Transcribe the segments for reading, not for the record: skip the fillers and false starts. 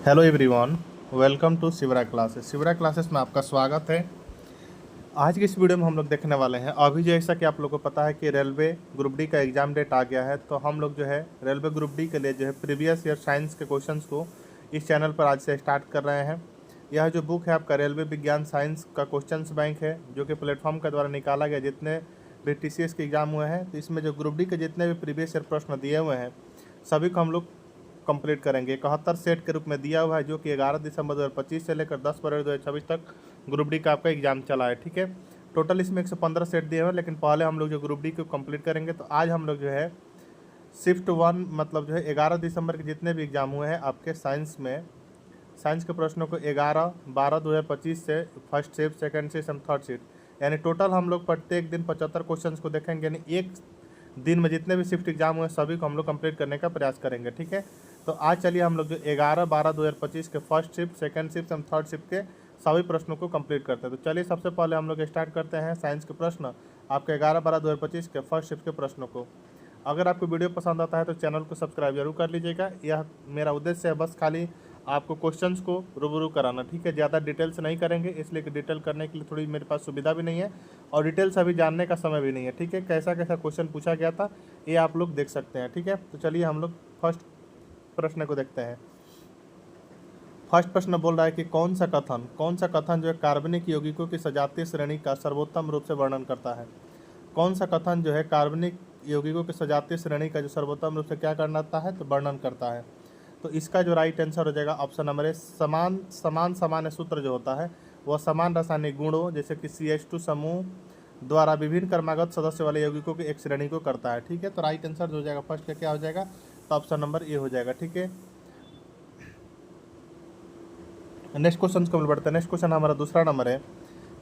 Hello everyone, welcome to Shivra classes. Shivra classes में आपका स्वागत है। आज की इस वीडियो में हम लोग देखने वाले हैं, अभी जैसा कि आप लोगों को पता है कि रेलवे ग्रुप डी का एग्ज़ाम डेट आ गया है, तो हम लोग जो है रेलवे ग्रुप डी के लिए जो है प्रीवियस ईयर साइंस के क्वेश्चंस को इस चैनल पर आज से स्टार्ट कर रहे हैं। यह जो बुक है आपका रेलवे विज्ञान साइंस का क्वेश्चंस बैंक है, जो कि प्लेटफॉर्म के द्वारा निकाला गया। जितने भी TCS के एग्ज़ाम हुए हैं, तो इसमें जो ग्रुप डी के जितने भी प्रीवियस ईयर प्रश्न दिए हुए हैं, सभी को हम लोग कंप्लीट करेंगे। 71 सेट के रूप में दिया हुआ है, जो कि 11 दिसंबर 2025 से लेकर 10 फरवरी 2026 तक ग्रुप डी का आपका एग्जाम चला है। ठीक है, टोटल इसमें 115 सेट दिए हुए हैं, लेकिन पहले हम लोग जो ग्रुप डी को कंप्लीट करेंगे। तो आज हम लोग जो है शिफ्ट 1 मतलब जो है 11 दिसंबर के जितने भी एग्जाम हुए हैं आपके साइंस में, साइंस के प्रश्नों को 11/12/2025 से first shift, second shift and third shift, यानी टोटल हम लोग प्रत्येक दिन 75 क्वेश्चन को देखेंगे। यानी एक दिन में जितने भी शिफ्ट एग्जाम हुए सभी को हम लोग कंप्लीट करने का प्रयास करेंगे। ठीक है, तो आज चलिए हम लोग जो 11/12/2025 के first shift, second shift and third shift के सभी प्रश्नों को कंप्लीट करते हैं। तो चलिए सबसे पहले हम लोग स्टार्ट करते हैं साइंस के प्रश्न आपके 11/12/2025 के फर्स्ट शिफ्ट के प्रश्नों को। अगर आपको वीडियो पसंद आता है तो चैनल को सब्सक्राइब जरूर कर लीजिएगा। यह मेरा उद्देश्य है बस खाली आपको क्वेश्चंस को रूबरू कराना। ठीक है, ज़्यादा डिटेल से नहीं करेंगे, इसलिए कि डिटेल करने के लिए थोड़ी मेरे पास सुविधा भी नहीं है और डिटेल्स अभी जानने का समय भी नहीं है। ठीक है, कैसा कैसा क्वेश्चन पूछा गया था ये आप लोग देख सकते हैं। ठीक है, तो चलिए हम लोग फर्स्ट प्रश्न को देखते हैं। फर्स्ट प्रश्न बोल रहा है कि कौन सा कथन जो है कार्बनिक यौगिकों की सजातीय श्रेणी का सर्वोत्तम रूप से वर्णन करता है। कौन सा कथन जो है कार्बनिक यौगिकों की सजातीय श्रेणी का जो सर्वोत्तम रूप से क्या करता है, तो वर्णन करता है। तो इसका जो राइट आंसर हो जाएगा ऑप्शन नंबर ए, समान सामान्य सूत्र जो होता है वह समान रासायनिक गुणों जैसे कि CH2 समूह द्वारा विभिन्न क्रमागत सदस्य वाले यौगिकों की एक श्रेणी को करता है। ठीक है, तो राइट आंसर जो हो जाएगा फर्स्ट का क्या हो जाएगा, तो ऑप्शन नंबर ए हो जाएगा। ठीक है, नेक्स्ट क्वेश्चन को बढ़ते हैं। नेक्स्ट क्वेश्चन हमारा दूसरा नंबर है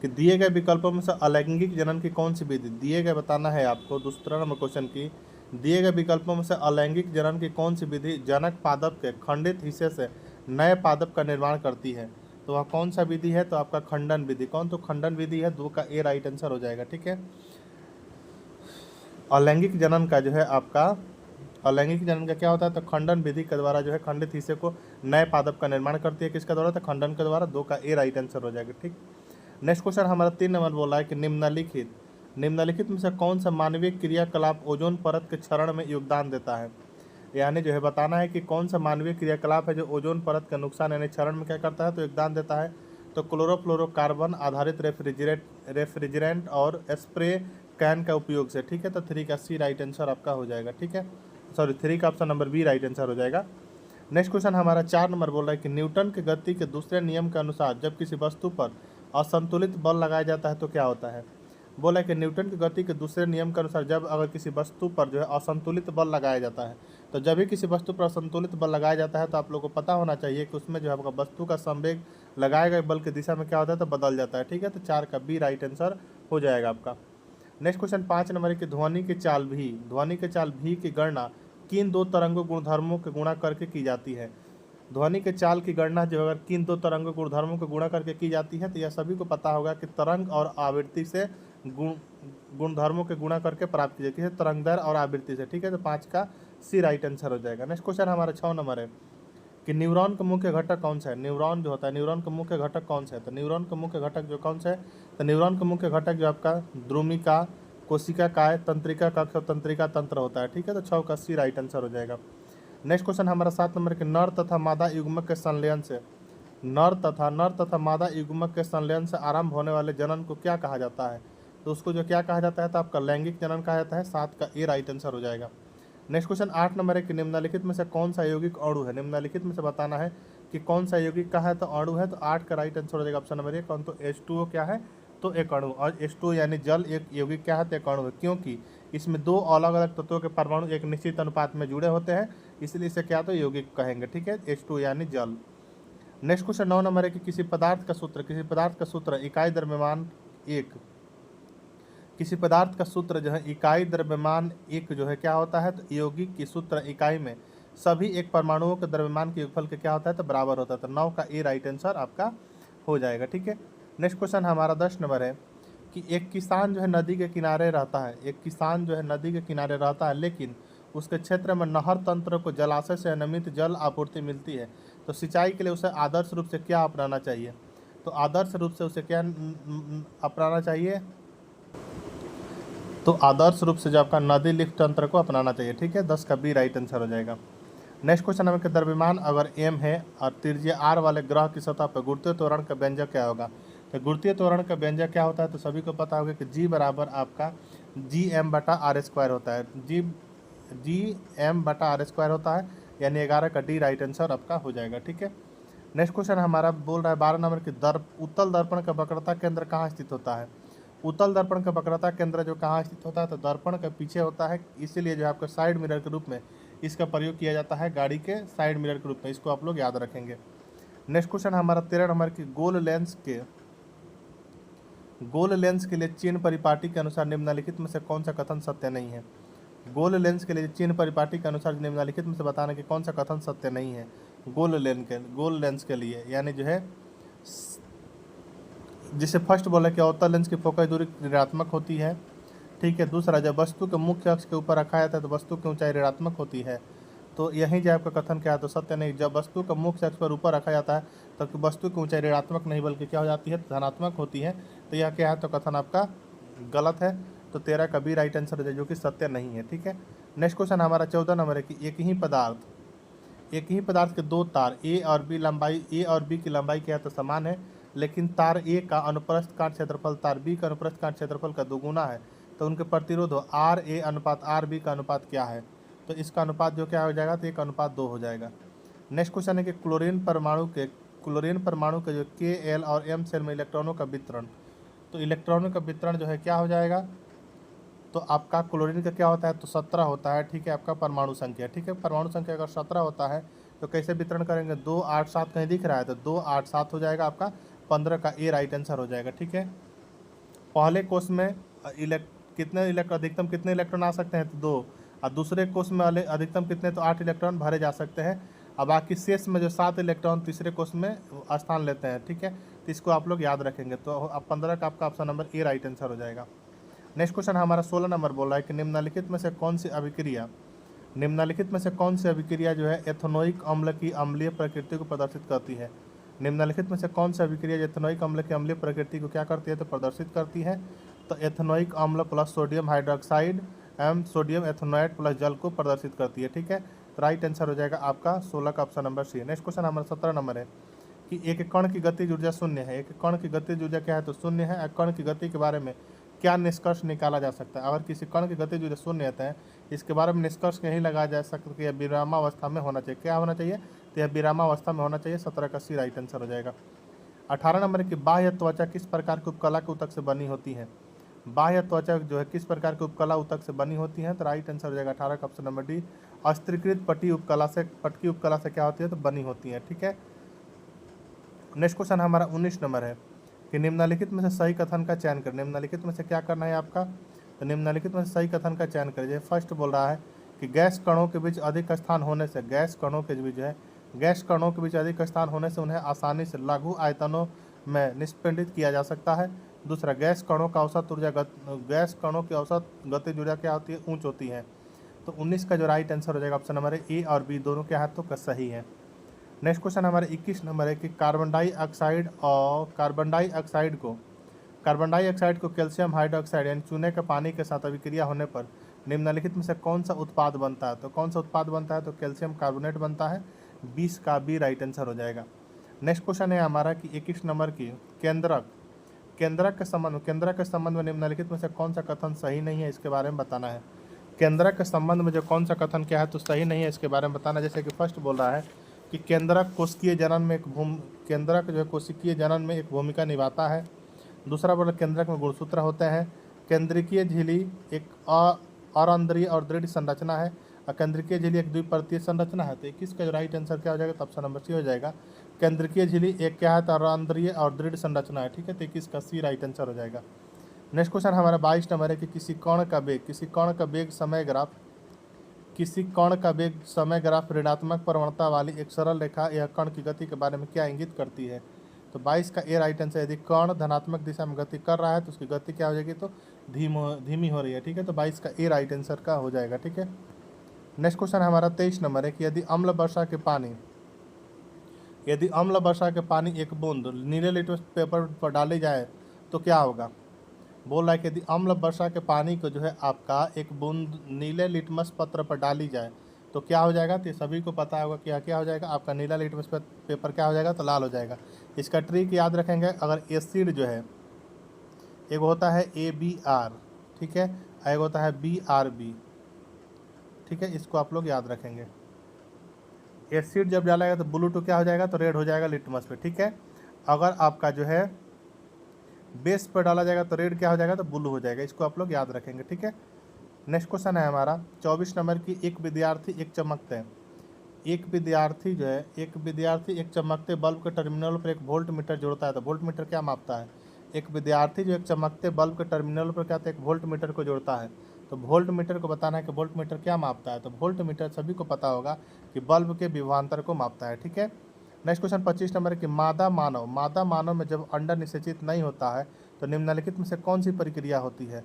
कि दिए गए विकल्पों में से अलैंगिक जनन की कौन सी विधि, दिए गए बताना है आपको। दूसरा नंबर क्वेश्चन की दिए गए विकल्पों में से अलैंगिक जनन की कौन सी विधि जनक पादप के खंडित हिस्से से नए पादप का निर्माण करती है, तो वह कौन सा विधि है, तो आपका खंडन विधि। कौन, तो खंडन विधि है, 2 का ए राइट आंसर हो जाएगा। ठीक है, अलैंगिक जनन का जो है आपका अलैंगिक जनन का क्या होता है, तो खंडन विधि के द्वारा जो है खंडित हिस्से को नए पादप का निर्माण करती है। किसके द्वारा, तो खंडन के द्वारा। 2 का ए राइट आंसर हो जाएगा। ठीक, नेक्स्ट क्वेश्चन हमारा 3 नंबर बोला है कि निम्नलिखित में से कौन सा मानवीय क्रियाकलाप ओजोन परत के क्षरण में योगदान देता है। यानी जो है बताना है कि कौन सा मानवीय क्रियाकलाप है जो ओजोन परत का नुकसान यानी क्षरण में क्या करता है, तो योगदान देता है। तो क्लोरोफ्लोरोकार्बन आधारित रेफ्रिजरेंट और स्प्रे कैन का उपयोग से। ठीक है, तो 3 का सी राइट आंसर आपका हो जाएगा। ठीक है, सॉरी 3 का option number B right answer हो जाएगा। नेक्स्ट क्वेश्चन हमारा 4 नंबर बोल रहा है कि न्यूटन के गति के दूसरे नियम के अनुसार जब किसी वस्तु पर असंतुलित बल लगाया जाता है तो क्या होता है। बोला कि न्यूटन की गति के दूसरे नियम के अनुसार जब अगर किसी वस्तु पर जो है असंतुलित बल लगाया जाता है, तो जब भी किसी वस्तु पर असंतुलित बल लगाया जाता है तो आप लोगों को पता होना चाहिए कि उसमें जो है आपका वस्तु का संवेग लगाए गए बल की दिशा में क्या होता है, तो बदल जाता है। ठीक है, तो 4 का बी राइट आंसर हो जाएगा आपका। नेक्स्ट क्वेश्चन 5 नंबर की ध्वनि के चाल भी की गणना किन 2 तरंगों गुणधर्मों के गुणा करके की जाती है। ध्वनि के चाल की गणना जो अगर किन 2 तरंगों गुणधर्मों को गुणा करके की जाती है, तो यह सभी को पता होगा कि तरंग और आवृत्ति से गुणधर्मों के गुणा करके प्राप्त की जाती है, तरंग दैर्घ्य और आवृत्ति से। ठीक है, तो 5 का सी राइट आंसर हो जाएगा। नेक्स्ट क्वेश्चन हमारा 6 नंबर है कि न्यूरॉन का मुख्य घटक कौन सा है। न्यूरॉन जो होता है, न्यूरॉन का मुख्य घटक कौन सा है, तो न्यूरॉन का मुख्य घटक जो कौन सा है, तो न्यूरॉन का मुख्य घटक जो आपका द्रुमिका, कोशिका काय, तंत्रिका कक्ष और तंत्रिका तंत्र होता है। ठीक है, तो 6 का सी राइट आंसर हो जाएगा। नेक्स्ट क्वेश्चन हमारा 7 नंबर के नर तथा मादा युग्मक के संलयन से आरंभ होने वाले जनन को क्या कहा जाता है, तो उसको जो क्या कहा जाता है, तो आपका लैंगिक जनन कहा जाता है। 7 का ए राइट आंसर हो जाएगा। नेक्स्ट क्वेश्चन 8 नंबर है कि निम्नलिखित में से कौन सा यौगिक अणु है। निम्नलिखित में से बताना है कि कौन सा यौगिक का है, तो अणु है। तो 8 का राइट आंसर हो जाएगा ऑप्शन नंबर ए। कौन, तो H2O क्या है, तो एक अणु। और H2O यानी जल एक यौगिक क्या है, तो एक अणु है, क्योंकि इसमें 2 अलग अलग तत्वों के परमाणु एक निश्चित अनुपात में जुड़े होते हैं, इसलिए इसे क्या, तो यौगिक कहेंगे। ठीक है, H2O यानी जल। नेक्स्ट क्वेश्चन 9 नंबर है कि किसी पदार्थ का सूत्र इकाई द्रव्यमान 1, किसी पदार्थ का सूत्र जो है इकाई द्रव्यमान 1 जो है क्या होता है, तो यौगिक की सूत्र इकाई में सभी एक परमाणुओं के द्रव्यमान के योगफल के क्या होता है, तो बराबर होता है। तो 9 का ए राइट आंसर आपका हो जाएगा। ठीक है, नेक्स्ट क्वेश्चन हमारा 10 नंबर है कि एक किसान जो है नदी के किनारे रहता है, लेकिन उसके क्षेत्र में नहर तंत्र को जलाशय से अनियमित जल आपूर्ति मिलती है। तो सिंचाई के लिए उसे आदर्श रूप से क्या अपनाना चाहिए? तो आदर्श रूप से उसे क्या अपनाना चाहिए? तो आदर्श रूप से जो आपका नदी लिफ्ट तंत्र को अपनाना चाहिए। ठीक है, 10 का बी राइट आंसर हो जाएगा। नेक्स्ट क्वेश्चन है कि द्रव्यमान अगर m है और त्रिज्या r वाले ग्रह की सतह पर गुरुत्वीय त्वरण का व्यंजक क्या होगा? तो गुरुत्वीय त्वरण का व्यंजक क्या होता है? तो सभी को पता होगा कि g बराबर आपका Gm/r² होता है। Gm/r² होता है, यानी 11 का डी राइट आंसर आपका हो जाएगा। ठीक है, नेक्स्ट क्वेश्चन हमारा बोल रहा है 12 नंबर की उत्तल दर्पण का वक्रता केंद्र कहाँ स्थित होता है? उत्तल दर्पण का वक्रता केंद्र जो कहाँ स्थित होता है? तो दर्पण के पीछे होता है, इसीलिए जो आपका साइड मिरर के रूप में इसका प्रयोग किया जाता है, गाड़ी के साइड मिरर के रूप में। इसको आप लोग याद रखेंगे। नेक्स्ट क्वेश्चन हमारा 13 नंबर की गोल लेंस के लिए चीन परिपाटी के अनुसार निम्नलिखित में से कौन सा कथन सत्य नहीं है? गोल लेंस के लिए चीन परिपाटी के अनुसार निम्नलिखित में से बताना कि कौन सा कथन सत्य नहीं है गोल लेंस के लिए, यानी जो है जिसे फर्स्ट बोला कि अवतल लेंस की फोकस दूरी ऋणात्मक होती है। ठीक है, दूसरा जब वस्तु के मुख्य अक्ष के ऊपर रखा जाता है तो वस्तु की ऊंचाई ऋणात्मक होती है। तो यहीं जो आपका कथन क्या है? तो सत्य नहीं। जब वस्तु का मुख्य अक्ष पर ऊपर रखा जाता है तो वस्तु की ऊंचाई ऋणात्मक नहीं बल्कि क्या हो जाती है? धनात्मक होती है। तो यह क्या है? तो कथन आपका गलत है। तो 13 का बी राइट आंसर है, जो कि सत्य नहीं है। ठीक है, नेक्स्ट क्वेश्चन हमारा 14 नंबर है कि एक ही पदार्थ के दो तार ए और बी की लंबाई क्या है? तो समान है, लेकिन तार ए का अनुप्रस्थ काट क्षेत्रफल तार बी का अनुप्रस्थ काट क्षेत्रफल का दोगुना है। तो उनके प्रतिरोध आर ए अनुपात आर बी का अनुपात क्या है? तो इसका अनुपात जो क्या हो जाएगा? तो 1:2 हो जाएगा। नेक्स्ट क्वेश्चन है कि क्लोरीन परमाणु के जो के एल और एम सेल में इलेक्ट्रॉनों का वितरण, तो इलेक्ट्रॉनों का वितरण जो है क्या हो जाएगा? तो आपका क्लोरीन का क्या होता है? तो 17 होता है। ठीक है, आपका परमाणु संख्या। ठीक है, परमाणु संख्या अगर 17 होता है तो कैसे वितरण करेंगे? 2 8 7 कहीं दिख रहा है तो 2 8 7 हो जाएगा आपका। 15 का ए राइट आंसर हो जाएगा। ठीक है, पहले कोष में अधिकतम कितने इलेक्ट्रॉन आ सकते हैं? तो 2। और दूसरे कोष में अधिकतम कितने? तो 8 इलेक्ट्रॉन भरे जा सकते हैं। अब बाकी शेष में जो 7 इलेक्ट्रॉन तीसरे कोष में स्थान लेते हैं। ठीक है, तो इसको आप लोग याद रखेंगे। तो अब 15 का आपका option number A right answer हो जाएगा। नेक्स्ट क्वेश्चन हमारा 16 नंबर बोल रहा है कि निम्नलिखित में से कौन सी अभिक्रिया जो है एथेनोइक अम्ल की अम्लीय प्रकृति को प्रदर्शित करती है? निम्नलिखित में से कौन सी अभिक्रिया जो एथेनोइक अम्ल की अम्लीय प्रकृति को क्या करती है? तो प्रदर्शित करती है। तो एथेनोइक अम्ल प्लस सोडियम हाइड्रोक्साइड एवं सोडियम एथेनोएट प्लस जल को प्रदर्शित करती है। ठीक है, तो राइट आंसर हो जाएगा आपका 16 का option number C. Next question हमारा 17 नंबर है कि एक कण की गतिज ऊर्जा शून्य है। एक कण की गतिज ऊर्जा क्या है? तो शून्य है। कण की गति के बारे में क्या निष्कर्ष निकाला जा सकता है? अगर किसी कण की गतिज ऊर्जा शून्य होता है, इसके बारे में निष्कर्ष यही लगाया जा सकता है कि यह विरामावस्था में होना चाहिए। क्या होना चाहिए? तो यह विरामावस्था में होना चाहिए। 17 का सी राइट आंसर हो जाएगा। 18 नंबर की बाह्य त्वचा किस प्रकार की उपकला के ऊतक से बनी होती है? बाह्य त्वचा जो है किस प्रकार की उपकला ऊतक से बनी होती है? तो राइट आंसर हो जाएगा 18 का ऑप्शन नंबर डी। अस्त्रीकृत पटकी उपकला से क्या होती है? तो बनी होती है। ठीक है, नेक्स्ट क्वेश्चन हमारा 19 नंबर है कि निम्नलिखित में से सही कथन का चयन करें। निम्नलिखित में से क्या करना है आपका? तो निम्नलिखित में से सही कथन का चयन करें। फर्स्ट बोल रहा है कि गैस कणों के बीच अधिक स्थान होने से अधिक स्थान होने से उन्हें आसानी से लघु आयतनों में निष्पिंडित किया जा सकता है। दूसरा, गैस कणों की औसत गतिज ऊर्जा क्या होती है? उच्च होती है। तो 19 का जो राइट आंसर हो जाएगा ऑप्शन नंबर ए और बी दोनों के हाथों का सही है। नेक्स्ट क्वेश्चन हमारे 21 नंबर है कि कार्बन डाइऑक्साइड को कैल्शियम हाइड्रोक्साइड यानी चूने के पानी के साथ अभिक्रिया होने पर निम्नलिखित में से कौन सा उत्पाद बनता है? तो कौन सा उत्पाद बनता है? तो कैल्शियम कार्बोनेट बनता है। 20 का बी राइट आंसर हो जाएगा। नेक्स्ट क्वेश्चन है हमारा कि 21 नंबर की केंद्रक के संबंध में निम्नलिखित में से कौन सा कथन सही नहीं है? इसके बारे में बताना है। केंद्रक के संबंध में जो कौन सा कथन क्या है? तो सही नहीं है, इसके बारे में बताना। जैसे कि फर्स्ट बोल रहा है कि केंद्रक कोशिकीय जनन में एक भूमिका निभाता है। दूसरा बोला केंद्रक में गुणसूत्र होते हैं। केंद्रकीय झिल्ली एक अरंध्रीय और दृढ़ संरचना है और केंद्रकीय झिल्ली एक द्विपर्तीय संरचना है। तो 21 का जो राइट आंसर क्या हो जाएगा? तो ऑप्शन नंबर सी हो जाएगा। केंद्रकीय झिल्ली एक क्या है? तो अरंध्रीय और दृढ़ संरचना है। ठीक है, तो 21 का सी राइट आंसर हो जाएगा। नेक्स्ट क्वेश्चन हमारा 22 नंबर है कि किसी कण का वेग समय ग्राफ ऋणात्मक प्रवणता वाली एक सरल रेखा यह कण की गति के बारे में क्या इंगित करती है? तो 22 का ए राइट आंसर। यदि कण धनात्मक दिशा में गति कर रहा है तो उसकी गति क्या हो जाएगी? तो धीमी हो रही है। ठीक है, तो 22 का ए राइट आंसर का हो जाएगा। ठीक है, नेक्स्ट क्वेश्चन हमारा 23 नंबर है कि यदि अम्ल वर्षा के पानी यदि अम्ल वर्षा के पानी एक बूंद नीले लिटमस पेपर पर डाली जाए तो क्या होगा। बोल रहा है कि यदि अम्ल वर्षा के पानी को जो है आपका एक बूंद नीले लिटमस पत्र पर डाली जाए तो क्या हो जाएगा। तो सभी को पता होगा कि क्या हो जाएगा, आपका नीला लिटमस पेपर क्या हो जाएगा, तो लाल हो जाएगा। इसका ट्रिक याद रखेंगे, अगर एसिड जो है एक होता है AbR, ठीक है, एक होता है BrB, ठीक है, इसको आप लोग याद रखेंगे। एसिड जब डालेगा तो ब्लू टू क्या हो जाएगा, तो रेड हो जाएगा लिटमस पे, ठीक है। अगर आपका जो है बेस पर डाला जाएगा तो रेड क्या हो जाएगा, तो ब्लू हो जाएगा। इसको आप लोग याद रखेंगे, ठीक है। नेक्स्ट क्वेश्चन है हमारा 24 नंबर की, एक विद्यार्थी एक चमकते एक विद्यार्थी जो है एक विद्यार्थी एक चमकते बल्ब के टर्मिनल पर एक वोल्ट मीटर जोड़ता है तो वोल्ट मीटर क्या मापता है। एक विद्यार्थी जो एक चमकते बल्ब के टर्मिनल पर क्या होता है, एक वोल्ट मीटर को जोड़ता है तो वोल्ट मीटर को बताना है कि वोल्ट मीटर क्या मापता है। तो वोल्ट मीटर सभी को पता होगा कि बल्ब के विभवांतर को मापता है, ठीक है। नेक्स्ट क्वेश्चन 25 नंबर की, मादा मानव में जब अंडा निषेचित नहीं होता है तो निम्नलिखित में से कौन सी प्रक्रिया होती है।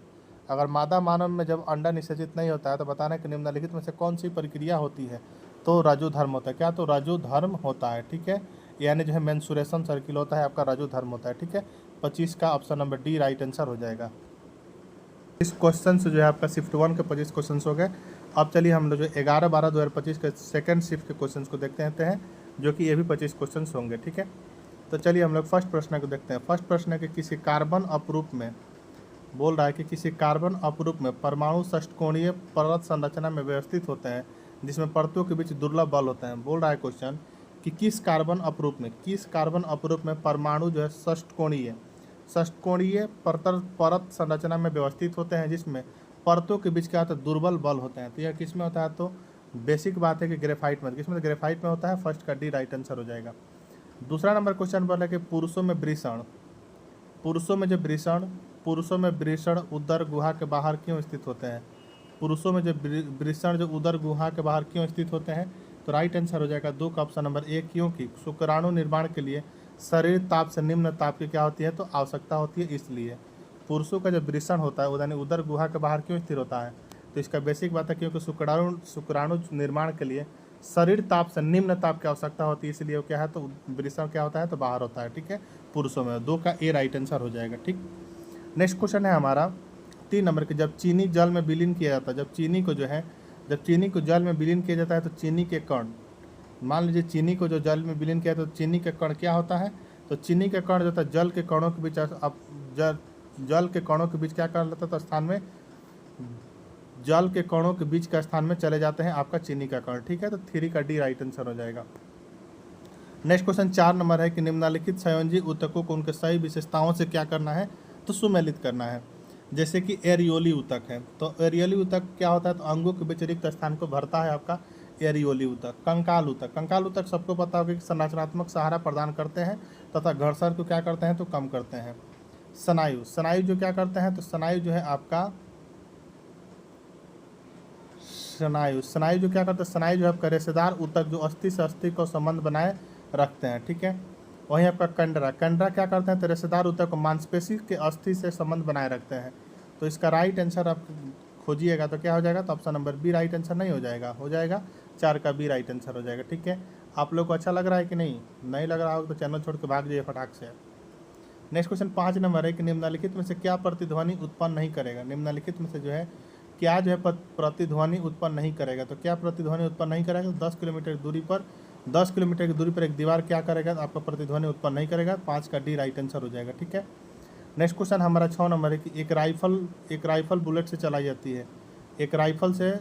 अगर मादा मानव में जब अंडा निषेचित नहीं होता है तो बताना है कि निम्नलिखित में से कौन सी प्रक्रिया होती है। तो रजोधर्म होता है। क्या, तो रजोधर्म होता है, ठीक है। यानी जो है मेंसुरेशन सर्किल होता है आपका, रजोधर्म होता है, ठीक है। 25 का option number D right answer हो जाएगा। इस क्वेश्चन से जो है आपका शिफ्ट 1 के 25 क्वेश्चन हो गए। अब चलिए हम लोग जो 11/12/2025 के सेकंड शिफ्ट के क्वेश्चन को देखते हैं, जो कि ये भी 25 क्वेश्चन होंगे, ठीक है। तो चलिए हम लोग फर्स्ट प्रश्न को देखते हैं। फर्स्ट प्रश्न है कि किसी कार्बन अपरूप में, बोल रहा है कि किसी कार्बन अपरूप में परमाणु षष्टकोणीय परत संरचना में व्यवस्थित होते हैं जिसमें परतों के बीच दुर्लभ बल होते हैं। बोल रहा है क्वेश्चन कि किस कार्बन अपरूप में परमाणु जो है षष्टकोणीय परत संरचना में व्यवस्थित होते हैं जिसमें परतों के बीच क्या होता है, दुर्बल बल होते हैं। तो यह किस में होता है, तो बेसिक बात है कि ग्रेफाइट में, किसमें, ग्रेफाइट में होता है। फर्स्ट का डी राइट आंसर हो जाएगा। दूसरा नंबर क्वेश्चन बोला कि पुरुषों में वृषण उदर गुहा के बाहर क्यों स्थित होते हैं। पुरुषों में जो वृषण जो उदर गुहा के बाहर क्यों स्थित होते हैं, तो राइट आंसर हो जाएगा 2 का ऑप्शन नंबर ए, क्योंकि शुक्राणु निर्माण के लिए शरीर ताप से निम्न ताप की क्या होती है, तो आवश्यकता होती है। इसलिए पुरुषों का जो वृषण होता है यानी उदर गुहा के बाहर क्यों स्थिर होता है, तो इसका बेसिक बात है क्योंकि शुक्राणु निर्माण के लिए शरीर ताप से निम्न ताप की आवश्यकता होती है, इसलिए वो क्या है, तो वृषण क्या होता है, तो बाहर होता है, ठीक है, पुरुषों में। 2 का ए राइट आंसर हो जाएगा, ठीक। नेक्स्ट क्वेश्चन है हमारा 3 नंबर के, जब चीनी जल में विलीन किया जाता है, जब चीनी को जल में विलीन किया जाता है तो चीनी के कण, मान लीजिए चीनी को जो जल में विलीन किया तो चीनी के कण क्या होता है, तो चीनी के कण जो था जल के कणों के बीच, अब जल के कणों के बीच क्या कर लेता है, तो स्थान में जल के कणों के बीच का स्थान में चले जाते हैं आपका चीनी का कण, ठीक है। तो 3 का डी राइट आंसर हो जाएगा। नेक्स्ट क्वेश्चन 4 नंबर है कि निम्नलिखित संयोजी ऊतकों को उनके सही विशेषताओं से क्या करना है, तो सुमेलित करना है। जैसे कि एरियोली ऊतक है, तो एरियोली ऊतक क्या होता है, तो अंगों के बीच रिक्त स्थान को भरता है आपका एरियोली ऊतक। कंकाल ऊतक सबको पता होगा कि संरचनात्मक सहारा प्रदान करते हैं तथा घर्षण को क्या करते हैं, तो कम करते हैं। स्नायु जो क्या करते हैं, तो स्नायु जो है आपका स्नायु जो क्या करते हैं, स्नायु जो आपका रेशेदार ऊतक जो अस्थि से अस्थि को संबंध बनाए रखते हैं, ठीक है। वहीं आपका कंडरा क्या करते हैं, तो रेशेदार ऊतक को मांसपेशी के अस्थि से संबंध बनाए रखते हैं। तो इसका राइट आंसर आप खोजिएगा तो क्या हो जाएगा, तो option number B right answer नहीं हो जाएगा 4 का बी राइट आंसर हो जाएगा, ठीक है। आप लोग को अच्छा लग रहा है कि नहीं लग रहा होगा तो चैनल छोड़ के भाग जाइए फटाक से। नेक्स्ट क्वेश्चन 5 नंबर है कि निम्नलिखित में से क्या प्रतिध्वनि उत्पन्न नहीं करेगा। निम्नलिखित में से जो है क्या जो है प्रतिध्वनि उत्पन्न नहीं करेगा, तो क्या प्रतिध्वनि उत्पन्न नहीं करेगा, 10 किलोमीटर की दूरी पर एक दीवार क्या करेगा, तो आपका प्रतिध्वनि उत्पन्न नहीं करेगा। 5 का डी राइट आंसर हो जाएगा, ठीक है। नेक्स्ट क्वेश्चन हमारा 6 नंबर है कि एक राइफल बुलेट से चलाई जाती है। एक राइफल से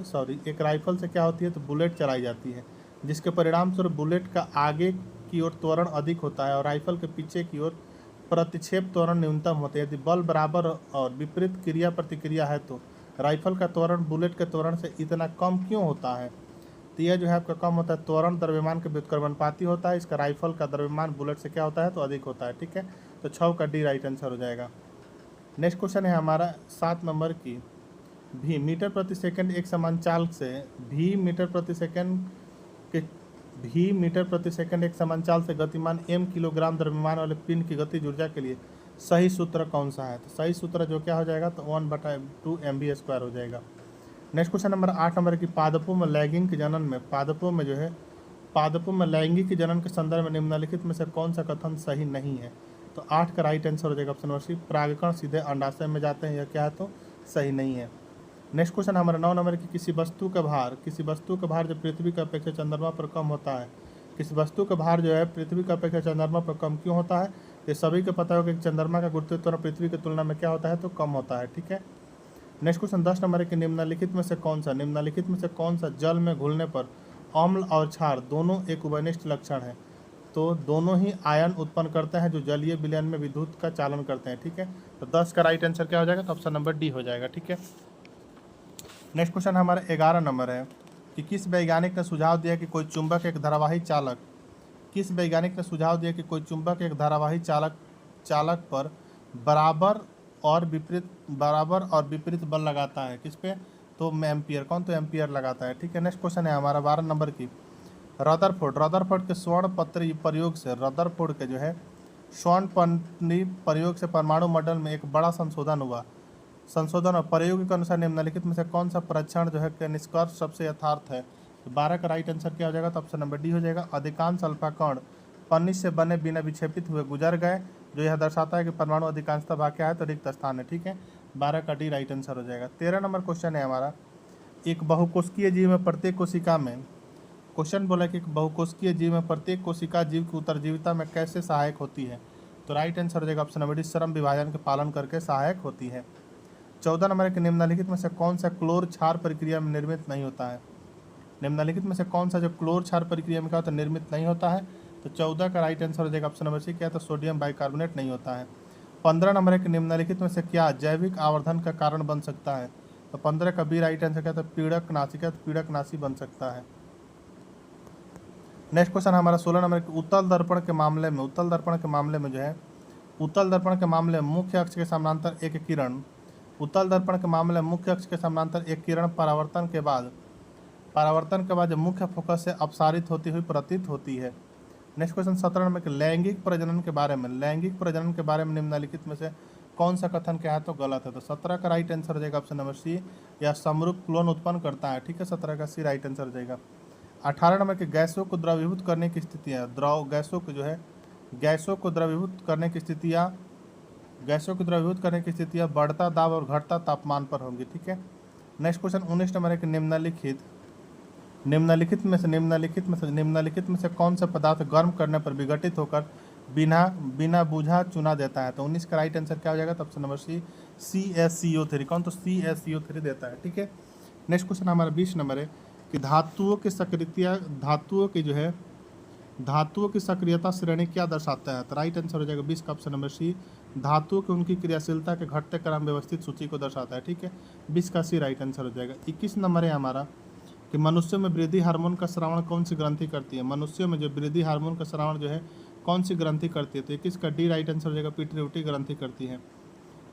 क्या होती है, तो बुलेट चलाई जाती है, जिसके परिणाम स्वरूप बुलेट का आगे की ओर त्वरण अधिक होता है और राइफल के पीछे की ओर प्रतिक्षेप त्वरण न्यूनतम होते हैं। यदि बल बराबर और विपरीत क्रिया प्रतिक्रिया है तो राइफल का त्वरण बुलेट के त्वरण से इतना कम क्यों होता है, तो यह जो है आपका कम होता है, त्वरण द्रव्यमान के व्युत्क्रमणपाती होता है। इसका राइफल का द्रव्यमान बुलेट से क्या होता है, तो अधिक होता है, ठीक है। तो 6 का डी राइट आंसर हो जाएगा। नेक्स्ट क्वेश्चन है हमारा 7 नंबर की, भी मीटर प्रति सेकंड एक समान चाल से मीटर प्रति सेकंड एक समान चाल से गतिमान m किलोग्राम द्रव्यमान वाले पिंड की गतिज ऊर्जा के लिए सही सूत्र कौन सा है, तो सही सूत्र जो क्या हो जाएगा, तो 1/2 mv² हो जाएगा। नेक्स्ट क्वेश्चन नंबर 8 नंबर की, पादपों में लैगिंग के जनन में पादपों में जो है पादपों में लैंगिक जनन के संदर्भ में निम्नलिखित में से कौन सा कथन सही नहीं है? तो 8 का राइट आंसर हो जाएगा ऑप्शन नंबर सी, परागकण सीधे अंडाशय में जाते हैं, यह क्या है तो सही नहीं है। नेक्स्ट क्वेश्चन हमारा 9 नंबर की, किसी वस्तु का भार जो पृथ्वी की अपेक्षा चंद्रमा पर कम होता है, किसी वस्तु का भार जो है पृथ्वी की अपेक्षा चंद्रमा पर कम क्यों होता है? ये सभी को पता होगा कि चंद्रमा का गुरुत्वाकर्षण पृथ्वी की तुलना में क्या होता है तो कम होता है, ठीक है। नेक्स्ट क्वेश्चन 10 नंबर है कि निम्नलिखित में से कौन सा जल में घुलने पर अम्ल और क्षार दोनों एक उभयनिष्ठ लक्षण है? तो दोनों ही आयन उत्पन्न करते हैं जो जलीय विलयन में विद्युत का चालन करते हैं, ठीक है। तो 10 का राइट आंसर क्या हो जाएगा? तो ऑप्शन नंबर डी हो जाएगा, ठीक है। नेक्स्ट क्वेश्चन हमारा 11 नंबर है कि किस वैज्ञानिक ने सुझाव दिया कि कोई चुंबक एक धारावाही चालक पर बराबर और विपरीत बल लगाता है? किस पे? तो एम्पियर। कौन? तो एम्पियर लगाता है, ठीक है। नेक्स्ट क्वेश्चन है हमारा 12 नंबर की, रदरफोर्ड के स्वर्ण प्रयोग से परमाणु मॉडल में एक बड़ा संशोधन हुआ। और प्रयोग के अनुसार निम्नलिखित में से कौन सा परीक्षण जो है के निष्कर्ष सबसे यथार्थ है? तो 12 का राइट आंसर क्या हो जाएगा? तो ऑप्शन नंबर डी हो जाएगा, अधिकांश अल्फा कण पन्नी से बने बिना विक्षेपित हुए गुजर गए, जो यह दर्शाता है कि परमाणु अधिकांशतः भाग क्या है तो रिक्त स्थान है, ठीक है। 12 का डी राइट आंसर हो जाएगा। 13 नंबर क्वेश्चन है हमारा, एक बहुकोशिकीय जीव में प्रत्येक कोशिका में प्रत्येक कोशिका जीव की उत्तरजीविता में कैसे सहायक होती है? तो राइट आंसर हो जाएगा ऑप्शन नंबर डी, श्रम विभाजन के पालन करके सहायक होती है। 14 नंबर के निम्नलिखित में से कौन सा क्लोर क्षार प्रक्रिया में निर्मित नहीं होता है? निम्नलिखित में से कौन सा जो क्लोर क्षार प्रक्रिया में क्या होता है निर्मित नहीं होता है? तो 14 का राइट आंसर हो जाएगा ऑप्शन नंबर सी, क्या तो सोडियम बाइकार्बोनेट नहीं होता है। 15 नंबर के निम्नलिखित में से क्या जैविक आवर्धन का कारण बन सकता है? तो 15 का बी राइट आंसर क्या था? पीड़कनाशी बन सकता है। नेक्स्ट क्वेश्चन हमारा 16 नंबर के, उत्तल दर्पण के मामले में मुख्य अक्ष के समानांतर एक किरण परावर्तन के बाद जब मुख्य फोकस से अपसारित होती हुई प्रतीत होती है। नेक्स्ट क्वेश्चन 17 नंबर के, लैंगिक प्रजनन के बारे में निम्नलिखित में से कौन सा कथन क्या है तो गलत है? तो 17 का राइट आंसर हो जाएगा ऑप्शन नंबर सी, या समरूप क्लोन उत्पन्न करता है, ठीक है। 17 का सी राइट आंसर हो जाएगा। 18 नंबर के, गैसों को द्रवीभूत करने की स्थितियाँ बढ़ता दाब और घटता तापमान पर होंगी, ठीक है। नेक्स्ट क्वेश्चन 19 नंबर है कि निम्नलिखित में से कौन सा पदार्थ गर्म करने पर विघटित होकर बिना बुझा चुना देता है? तो 19 का राइट आंसर क्या हो जाएगा? तो ऑप्शन नंबर सी, CaCO3। कौन? तो CaCO3 देता है, ठीक है। नेक्स्ट क्वेश्चन हमारा 20 नंबर है कि धातुओं की सक्रियता श्रेणी क्या दर्शाता है? तो राइट आंसर हो जाएगा 20 का ऑप्शन नंबर सी, धातुओं की उनकी क्रियाशीलता के घटते क्रम व्यवस्थित सूची को दर्शाता है, ठीक है। 20 का सी राइट आंसर हो जाएगा। 21 नंबर है हमारा कि मनुष्यों में वृद्धि हार्मोन का स्रावण कौन सी ग्रंथि करती है? मनुष्यों में जो वृद्धि हार्मोन का स्रावण जो है कौन सी ग्रंथि करती है? तो 21 का डी राइट आंसर हो जाएगा, पिट्यूटरी ग्रंथि करती है।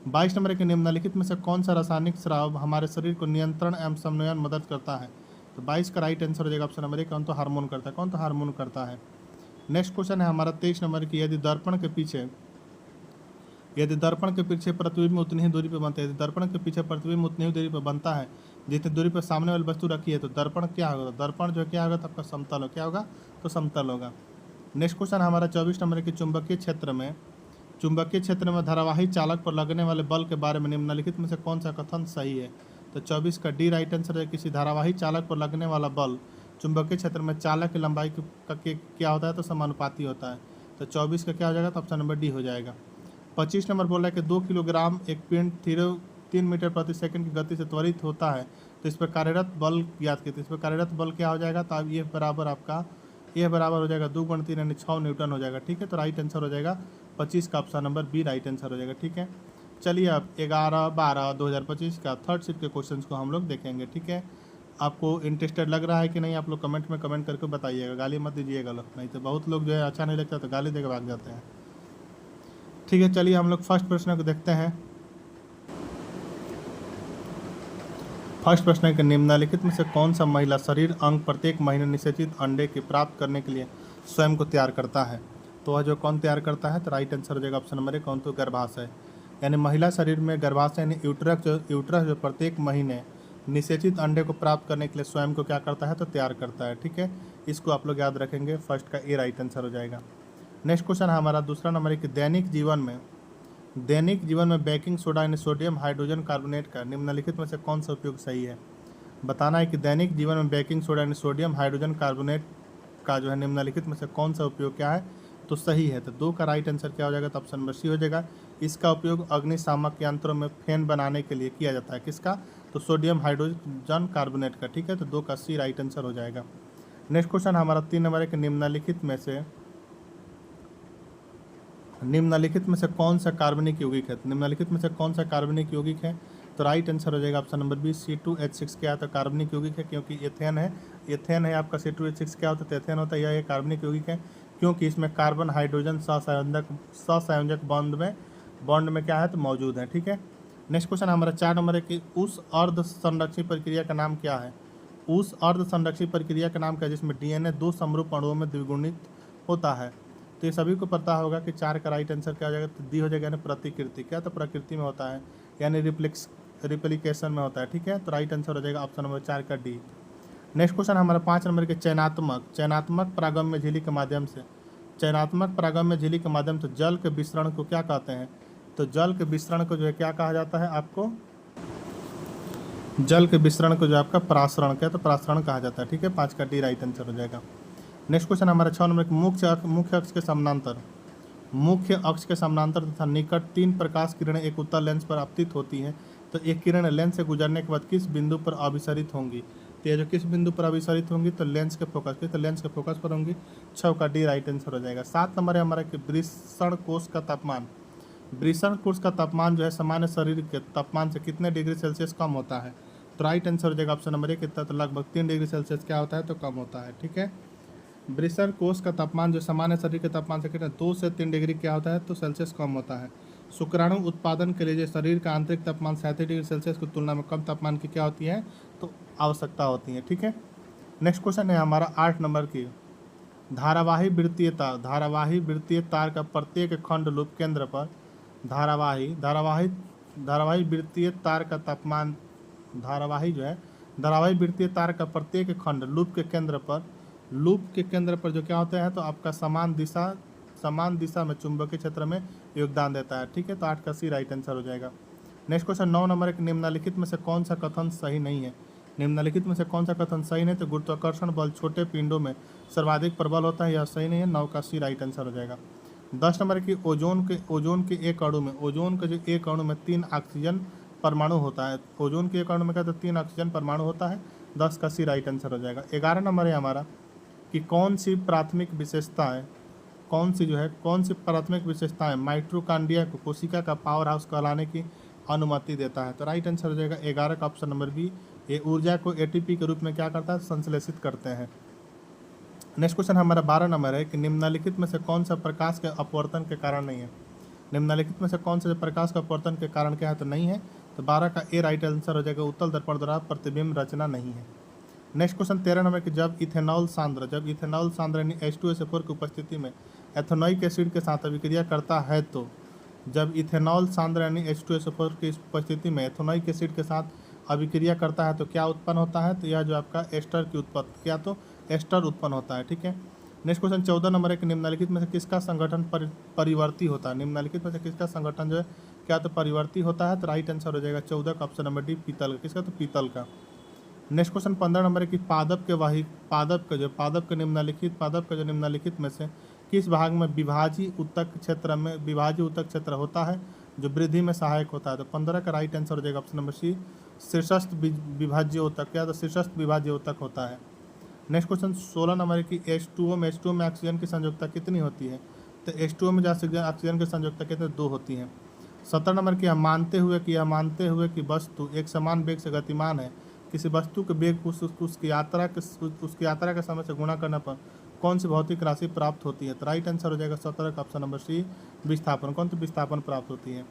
22 नंबर के, निम्नलिखित में से कौन सा रासायनिक स्राव हमारे शरीर को नियंत्रण एवं समन्वयन मदद करता है? तो 22 का राइट आंसर हो जाएगा ऑप्शन नंबर ए, कौन? तो हार्मोन करता है। नेक्स्ट क्वेश्चन है हमारा 23 नंबर की, यदि दर्पण के पीछे प्रतिबिंब उतनी ही दूरी पर बनता है, बनता है जितनी दूरी पर सामने वाली वस्तु रखी है, तो दर्पण क्या होगा? दर्पण जो क्या होगा तो आपका समतल हो, क्या होगा? तो समतल होगा। नेक्स्ट क्वेश्चन हमारा 24 नंबर की, चुंबकीय क्षेत्र में धारावाही चालक पर लगने वाले बल के बारे में निम्नलिखित में से कौन सा कथन सही है? तो 24 का डी राइट आंसर है, किसी धारावाही चालक पर लगने वाला बल चुंबकीय क्षेत्र में चालक की लंबाई का क्या होता है तो समानुपाती होता है। तो 24 का क्या हो जाएगा? तो ऑप्शन नंबर डी हो जाएगा। 25 नंबर बोल रहा है कि 2 किलोग्राम एक पिंड 3 मीटर प्रति सेकंड की गति से त्वरित होता है, तो इस पर कार्यरत बल ज्ञात कीजिए। इस पर कार्यरत बल क्या हो जाएगा? तो अब ये बराबर हो जाएगा 2 × 3 यानी 6 न्यूटन हो जाएगा, ठीक है। तो राइट आंसर हो जाएगा 25 का option number B right answer हो जाएगा, ठीक है। चलिए अब 11/12/2025 का थर्ड शिफ्ट के क्वेश्चन को हम लोग देखेंगे, ठीक है। आपको इंटरेस्टेड लग रहा है कि नहीं? आप लोग कमेंट करके बताइएगा, गाली मत दीजिएगा लोग, नहीं तो बहुत लोग जो है अच्छा नहीं लगता तो गाली देकर भाग जाते हैं, ठीक है। चलिए हम लोग फर्स्ट प्रश्न को देखते हैं। फर्स्ट प्रश्न है कि निम्नलिखित में से कौन सा महिला शरीर अंग प्रत्येक महीने निषेचित अंडे के प्राप्त करने के लिए स्वयं को तैयार करता है? तो वह जो कौन तैयार करता है? तो राइट आंसर हो जाएगा ऑप्शन नंबर ए, कौन? तो गर्भाशय। यानी महिला शरीर में गर्भाशय यानी यूट्रस जो प्रत्येक महीने निषेचित अंडे को प्राप्त करने के लिए स्वयं को क्या करता है तो तैयार करता है, ठीक है। इसको आप लोग याद रखेंगे, फर्स्ट का ए राइट आंसर हो जाएगा। नेक्स्ट क्वेश्चन है हमारा दूसरा नंबर है कि दैनिक जीवन में बेकिंग सोडा यानी सोडियम हाइड्रोजन कार्बोनेट का निम्नलिखित में से कौन सा उपयोग सही है। बताना है कि दैनिक जीवन में बेकिंग सोडा यानी सोडियम हाइड्रोजन कार्बोनेट का जो है निम्नलिखित में से कौन सा उपयोग क्या है तो सही है। तो 2 का राइट आंसर क्या हो जाएगा, तो ऑप्शन नंबर सी हो जाएगा। इसका उपयोग अग्निशामक यंत्रों में फैन बनाने के लिए किया जाता है, किसका, तो सोडियम हाइड्रोजन कार्बोनेट का, ठीक है। तो 2 का सी राइट आंसर हो जाएगा। नेक्स्ट क्वेश्चन हमारा 3 नंबर है कि निम्नलिखित में से कौन सा कार्बनिक यौगिक है। निम्नलिखित में से कौन सा कार्बनिक यौगिक है, तो राइट आंसर हो जाएगा ऑप्शन नंबर बी C2H6। क्या है, तो कार्बनिक यौगिक है, क्योंकि एथेन है आपका। C2H6 क्या होता है, तो एथेन होता है, यह कार्बनिक यौगिक है क्योंकि इसमें कार्बन हाइड्रोजन सहसंयोजक बॉन्ड में क्या है, तो मौजूद है, ठीक है। नेक्स्ट क्वेश्चन हमारा 4 नंबर है कि उस अर्ध संरक्षी प्रक्रिया का नाम क्या है। उस अर्ध संरक्षी प्रक्रिया का नाम क्या है जिसमें DNA 2 समरूप अणुओं में द्विगुणित होता है। तो ये सभी को पता होगा कि 4 का राइट आंसर क्या हो जाएगा, तो डी हो जाएगा, यानी प्रतिकृति। क्या, तो प्रकृति में होता है, यानी रिप्लिकेशन में होता है, ठीक है। तो राइट आंसर हो जाएगा ऑप्शन नंबर 4 का डी। नेक्स्ट क्वेश्चन हमारा 5 नंबर के चयनात्मक परागम्य झिल्ली के माध्यम से जल के विसरण को क्या कहते हैं। तो जल के विसरण को जो है क्या कहा जाता है आपको, जल के विसरण को जो आपका परासरण, क्या, तो परासरण कहा जाता है, ठीक है। 5 का डी राइट आंसर हो जाएगा। नेक्स्ट क्वेश्चन हमारा 6 नंबर मुख्य अक्ष के समानांतर तथा निकट 3 प्रकाश किरणें एक उत्तल लेंस पर आपतित होती हैं। तो एक किरण लेंस से गुजरने के बाद किस बिंदु पर अभिसरित होंगी। तो ये जो किस बिंदु पर अभिसरित होंगी, तो लेंस के फोकस पर होंगी। 6 का डी राइट आंसर हो जाएगा। 7 नंबर है हमारा कि वृषण कोष का तापमान जो है सामान्य शरीर के तापमान से कितने डिग्री सेल्सियस कम होता है। तो राइट आंसर हो जाएगा ऑप्शन नंबर 1 कितना, तो लगभग 3 डिग्री सेल्सियस क्या होता है, तो कम होता है, ठीक है। वृषण कोष का तापमान जो सामान्य शरीर के तापमान से कितना 2 से 3 डिग्री क्या होता है, तो सेल्सियस कम होता है। शुक्राणु उत्पादन के लिए जो शरीर का आंतरिक तापमान 37 डिग्री सेल्सियस की तुलना में कम तापमान की क्या होती है, तो आवश्यकता होती है, ठीक है। नेक्स्ट क्वेश्चन है हमारा 8 नंबर की धारावाही वृत्तीय तार का प्रत्येक खंड लूप केंद्र पर धारावाही वृत्तीय तार का तापमान धारावाही वृत्तीय तार का प्रत्येक खंड लूप के केंद्र पर जो क्या होता है, तो आपका समान दिशा में चुंबकीय क्षेत्र में योगदान देता है, ठीक है। तो 8 का सी राइट आंसर हो जाएगा। नेक्स्ट क्वेश्चन 9 नंबर है कि निम्नलिखित में से कौन सा कथन सही नहीं है। तो गुरुत्वाकर्षण बल छोटे पिंडों में सर्वाधिक प्रबल होता है, यह सही नहीं है। 9 का सी राइट आंसर हो जाएगा। 10 नंबर की ओजोन के एक अणु में 3 ऑक्सीजन परमाणु होता है। ओजोन के एक अणु में क्या, तो 3 ऑक्सीजन परमाणु होता है। 10 का सी राइट आंसर हो जाएगा। 11 नंबर है हमारा कि कौन सी प्राथमिक विशेषताएं माइटोकॉन्ड्रिया को कोशिका का पावर हाउस कहलाने की अनुमति देता है। तो राइट आंसर हो जाएगा 11 का ऑप्शन नंबर बी। ये ऊर्जा को ATP के रूप में क्या करता है, संश्लेषित करते हैं। नेक्स्ट क्वेश्चन हमारा 12 नंबर है कि निम्नलिखित में से कौन सा प्रकाश के अपवर्तन के कारण नहीं है। निम्नलिखित में से कौन से प्रकाश का अपवर्तन के कारण क्या है, तो नहीं है। तो 12 का ए राइट आंसर हो जाएगा, उत्तल दर्पण द्वारा प्रतिबिंब रचना नहीं है। नेक्स्ट क्वेश्चन 13 नंबर कि जब इथेनॉल सांद्र यानी H2SO4 की उपस्थिति में एथेनोइक एसिड के साथ अभिक्रिया करता है, तो जब इथेनॉल सांद्र यानी H2SO4 की उपस्थिति में एथेनोइक एसिड के साथ अभिक्रिया करता है तो क्या उत्पन्न होता है, तो यह जो आपका एस्टर की उत्पत्ति, क्या, तो एस्टर उत्पन्न होता है, ठीक है। नेक्स्ट क्वेश्चन 14 नंबर है कि निम्नलिखित में से किसका संगठन परिवर्ती होता है। निम्नलिखित में से किसका संगठन जो है क्या, तो परिवर्ती होता है। तो राइट आंसर हो जाएगा 14 का ऑप्शन नंबर डी, पीतल का, किसका, तो पीतल का। नेक्स्ट क्वेश्चन 15 नंबर है कि पादप का जो निम्नलिखित में से किस भाग में विभाजीय ऊतक क्षेत्र होता है जो वृद्धि में सहायक होता है। तो 15 का राइट आंसर हो जाएगा ऑप्शन नंबर सी, शीर्षस्थ विभाज्य ऊतक, क्या, तो शीर्षस्थ विभाज्य ऊतक होता है। नेक्स्ट क्वेश्चन 16 नंबर है कि H2O में ऑक्सीजन की संयोजकता कितनी होती है। तो H2O में जो ऑक्सीजन की संयोजकता कितनी, 2 होती है। 17 नंबर की यह मानते हुए कि वस्तु एक समान वेग से गतिमान है, किसी वस्तु के वेग उसकी यात्रा के समय से गुणा करने पर कौन सी भौतिक राशि प्राप्त होती है। तो राइट आंसर हो जाएगा 17 का ऑप्शन नंबर सी, विस्थापन। कौन सी विस्थापन प्राप्त होती है।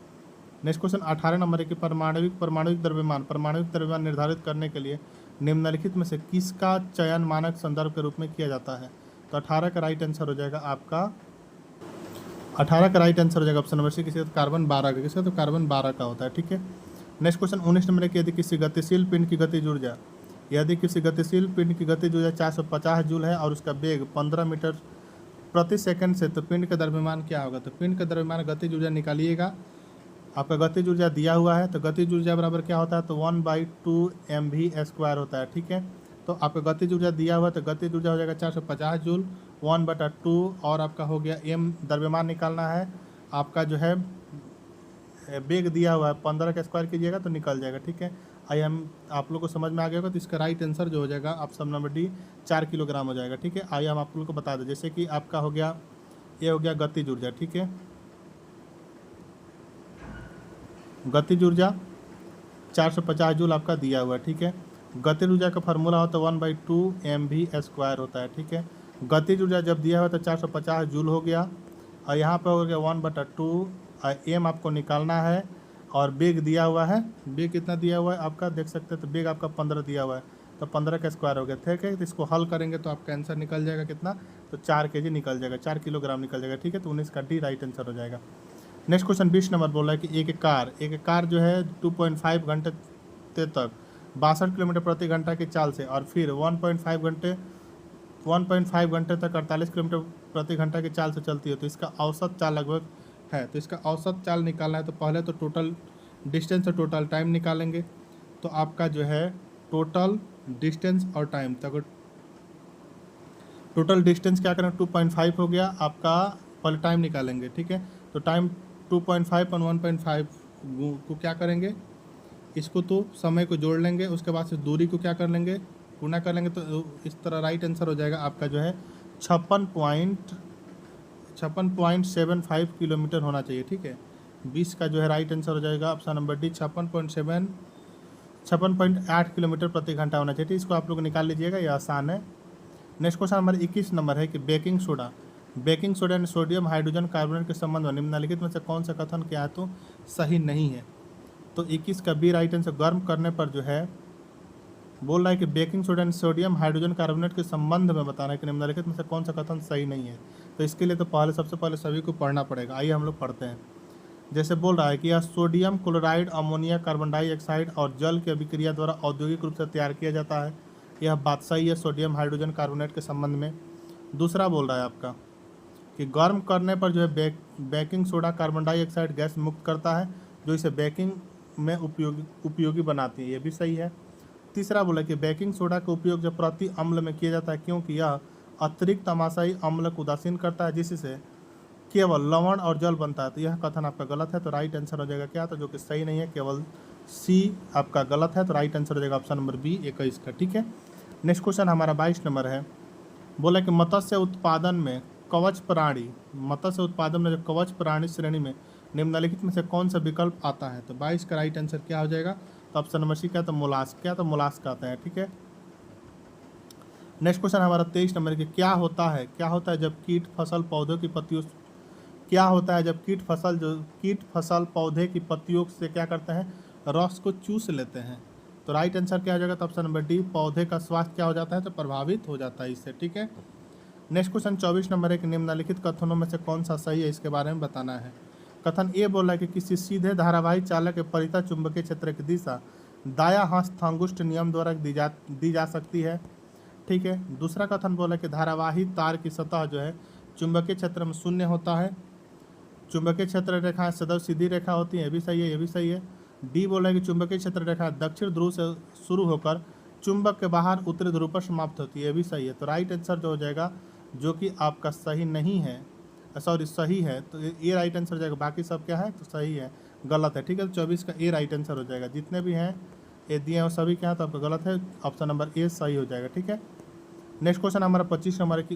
नेक्स्ट क्वेश्चन 18 नंबर है कि परमाणुविक द्रव्यमान निर्धारित करने के लिए निम्नलिखित में से किसका चयन मानक संदर्भ के रूप में किया जाता है। तो 18 का राइट आंसर हो जाएगा आपका 18 का राइट आंसर हो जाएगा ऑप्शन नंबर सी, किसी का, तो कार्बन 12 का, किसका, तो कार्बन 12 का होता है, ठीक है। नेक्स्ट क्वेश्चन 19 नंबर है कि यदि किसी गतिशील पिंड की गतिज ऊर्जा यदि किसी गतिशील पिंड की गति ऊर्जा 450 जूल है और उसका वेग 15 मीटर प्रति सेकंड से, तो पिंड का द्रव्यमान क्या होगा? तो पिंड का द्रव्यमान गतिज ऊर्जा निकालिएगा। आपका गतिज ऊर्जा दिया हुआ है, तो गतिज ऊर्जा बराबर क्या होता है? तो 1/2 mv² होता है। ठीक है, तो आपका गतिज ऊर्जा दिया हुआ है, तो गतिज ऊर्जा हो जाएगा 450 जूल 1/2, और आपका हो गया m द्रव्यमान निकालना है। आपका जो है वेग दिया हुआ है, 15 का स्क्वायर कीजिएगा तो निकल जाएगा। ठीक है, आइए हम आप लोग को समझ में आ गया होगा, तो इसका राइट आंसर जो हो जाएगा ऑप्शन नंबर डी 4 किलोग्राम हो जाएगा। ठीक है, आइए हम आप लोग को बता दें, जैसे कि आपका हो गया, ये हो गया गतिज ऊर्जा। ठीक है, गतिज ऊर्जा 450 जूल आपका दिया हुआ है। ठीक है, गतिज ऊर्जा का फार्मूला होता है 1/2 mv² होता है। ठीक है, गतिज ऊर्जा जब दिया हुआ तो 450 जूल हो गया, और यहाँ पर हो गया 1/2 m आपको निकालना है, और वेग दिया हुआ है। वेग कितना दिया हुआ है आपका देख सकते हैं, तो वेग आपका 15 दिया हुआ है, तो 15 का स्क्वायर हो गया। ठीक है, तो इसको हल करेंगे तो आपका आंसर निकल जाएगा कितना? तो 4 kg निकल जाएगा, 4 किलोग्राम निकल जाएगा। ठीक है, तो 19 का डी राइट आंसर हो जाएगा। नेक्स्ट क्वेश्चन 20 नंबर बोल रहा है कि एक कार जो है 2.5 घंटे तक 62 किलोमीटर प्रति घंटा की चाल से, और फिर 1.5 घंटे तक 48 किलोमीटर प्रति घंटा की चाल से चलती है, तो इसका औसत चाल लगभग है। तो इसका औसत चाल निकालना है, तो पहले तो टोटल डिस्टेंस और टोटल टाइम निकालेंगे। तो आपका जो है टोटल डिस्टेंस और टाइम, तो अगर टोटल डिस्टेंस क्या करें 2.5 हो गया आपका, पहले टाइम निकालेंगे। ठीक है, तो टाइम 2.5 और 1.5 को क्या करेंगे, इसको तो समय को जोड़ लेंगे, उसके बाद से दूरी को क्या कर लेंगे, गुना कर लेंगे, तो इस तरह राइट आंसर हो जाएगा आपका जो है 56.75 किलोमीटर होना चाहिए। ठीक है, 20 का जो है राइट आंसर हो जाएगा ऑप्शन नंबर डी 56.8 किलोमीटर प्रति घंटा होना चाहिए। इसको आप लोग निकाल लीजिएगा, ये आसान है। नेक्स्ट क्वेश्चन नंबर 21 नंबर है कि बेकिंग सोडा यानी सोडियम हाइड्रोजन कार्बोनेट के संबंध में निम्नलिखित में से कौन सा कथन क्या है तो सही नहीं है? तो 21 का बी राइट आंसर, गर्म करने पर जो है बोल रहा है कि बेकिंग सोडा यानी सोडियम हाइड्रोजन कार्बोनेट के संबंध में बताना है कि निम्नलिखित में से कौन सा कथन सही नहीं है। तो इसके लिए तो सबसे पहले सभी को पढ़ना पड़ेगा। आइए हम लोग पढ़ते हैं। जैसे बोल रहा है कि यह sodium chloride, ammonia, carbon dioxide और जल की अभिक्रिया द्वारा औद्योगिक रूप से तैयार किया जाता है। यह बात सही है सोडियम हाइड्रोजन कार्बोनेट के संबंध में। दूसरा बोल रहा है आपका कि गर्म करने पर जो है baking soda carbon dioxide gas मुक्त करता है, जो इसे बेकिंग में उपयोगी बनाती है, ये भी सही है। तीसरा बोला कि बेकिंग सोडा का उपयोग जब प्रति अम्ल में किया जाता है, क्योंकि यह अतिरिक्त तमाशाई अम्ल को उदासीन करता है, जिससे केवल लवण और जल बनता है। तो यह कथन आपका गलत है, तो राइट आंसर हो जाएगा क्या? तो जो कि सही नहीं है, केवल सी आपका गलत है, तो राइट आंसर हो जाएगा ऑप्शन नंबर बी 21 का। ठीक है, नेक्स्ट क्वेश्चन हमारा 22 नंबर है। बोला कि मत्स्य उत्पादन में कवच प्राणी श्रेणी में निम्नलिखित में से कौन सा विकल्प आता है? तो 22 का राइट आंसर क्या हो जाएगा? तो ऑप्शन नंबर सी क्या? तो मोलास्क आता है। ठीक है, नेक्स्ट क्वेश्चन हमारा 23 नंबर के क्या होता है जब कीट फसल पौधों की पत्तियों कीट फसल पौधे की पत्तियों से क्या करते हैं? रस को चूस लेते हैं। तो राइट आंसर क्या हो जाएगा? तो ऑप्शन नंबर डी, पौधे का स्वास्थ्य क्या हो जाता है? तो प्रभावित हो जाता है इससे। ठीक है, नेक्स्ट क्वेश्चन 24 नंबर है कि निम्नलिखित कथनों में से कौन सा सही है, इसके बारे में बताना है। कथन ए बोल रहा है कि किसी सीधे धारावाही चालक के परितः चुंबकीय क्षेत्र की दिशा दायां हस्तअंगुष्ठ नियम द्वारा दी जा सकती है। ठीक है, दूसरा कथन बोला कि धारावाही तार की सतह जो है चुंबकीय क्षेत्र में शून्य होता है। चुंबकीय क्षेत्र रेखाएं सदैव सीधी रेखा होती है, ये भी सही है। डी बोला है कि चुंबकीय क्षेत्र रेखा दक्षिण ध्रुव से शुरू होकर चुंबक के बाहर उत्तरी ध्रुव पर समाप्त होती है, ये भी सही है। तो राइट आंसर जो हो जाएगा, जो कि आपका सही नहीं है, सही है, तो ये राइट आंसर हो जाएगा। बाकी सब क्या है? तो सही है, गलत है। ठीक है, तो 24 का ए राइट आंसर हो जाएगा। जितने भी हैं ये दिए हैं वो सभी क्या है? तो आपका गलत है, ऑप्शन नंबर ए सही हो जाएगा। ठीक है, नेक्स्ट क्वेश्चन हमारा 25 नंबर है कि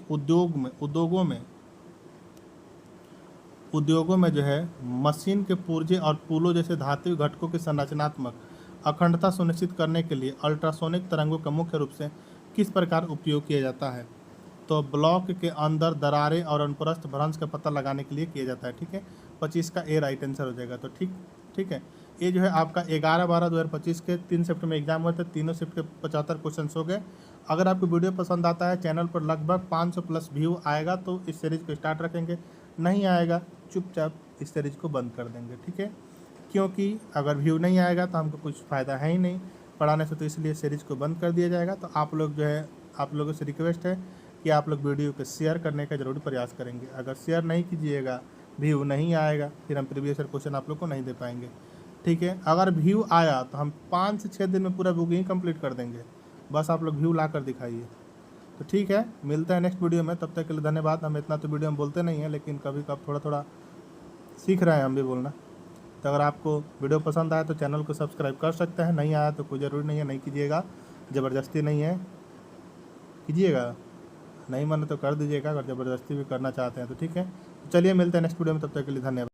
उद्योगों में जो है मशीन के पुर्जे और पुलों जैसे धातु घटकों की संरचनात्मक अखंडता सुनिश्चित करने के लिए अल्ट्रासोनिक तरंगों का मुख्य रूप से किस प्रकार उपयोग किया जाता है? तो ब्लॉक के अंदर दरारें और अनुप्रस्थ भ्रंश का पता लगाने के लिए किया जाता है। ठीक है, 25 का ए राइट आंसर हो जाएगा। तो ठीक है, ये जो है आपका 11/12/2025 के 3 शिफ्ट में एग्जाम हुए थे, तीनों शिफ्ट के 75 क्वेश्चन हो गए। अगर आपको वीडियो पसंद आता है, चैनल पर लगभग 500 प्लस व्यू आएगा तो इस सीरीज़ को स्टार्ट रखेंगे, नहीं आएगा चुपचाप इस सीरीज़ को बंद कर देंगे। ठीक है, क्योंकि अगर व्यू नहीं आएगा तो हमको कुछ फ़ायदा है ही नहीं। पढ़ाने से, तो इसलिए सीरीज़ को बंद कर दिया जाएगा। तो आप लोग जो है, आप लोगों से रिक्वेस्ट है कि आप लोग वीडियो को शेयर करने का ज़रूर प्रयास करेंगे। अगर शेयर नहीं कीजिएगा, व्यू नहीं आएगा, फिर हम प्रीवियस ईयर क्वेश्चन आप लोग को नहीं दे पाएंगे। ठीक है, अगर व्यू आया तो हम 5 से 6 दिन में पूरा बुक ही कंप्लीट कर देंगे। बस आप लोग व्यू ला कर दिखाइए। तो ठीक है, मिलते हैं नेक्स्ट वीडियो में। तब तक के लिए धन्यवाद। हम इतना तो वीडियो में बोलते नहीं हैं, लेकिन कभी कभी थोड़ा थोड़ा सीख रहे हैं हम भी बोलना। तो अगर आपको वीडियो पसंद आया तो चैनल को सब्सक्राइब कर सकते हैं, नहीं आया तो कोई ज़रूरी नहीं है, नहीं कीजिएगा, ज़बरदस्ती नहीं है, कीजिएगा। नहीं माने तो कर दीजिएगा, अगर ज़बरदस्ती भी करना चाहते हैं तो ठीक है। तो चलिए मिलते हैं नेक्स्ट वीडियो में, तब तक के लिए धन्यवाद।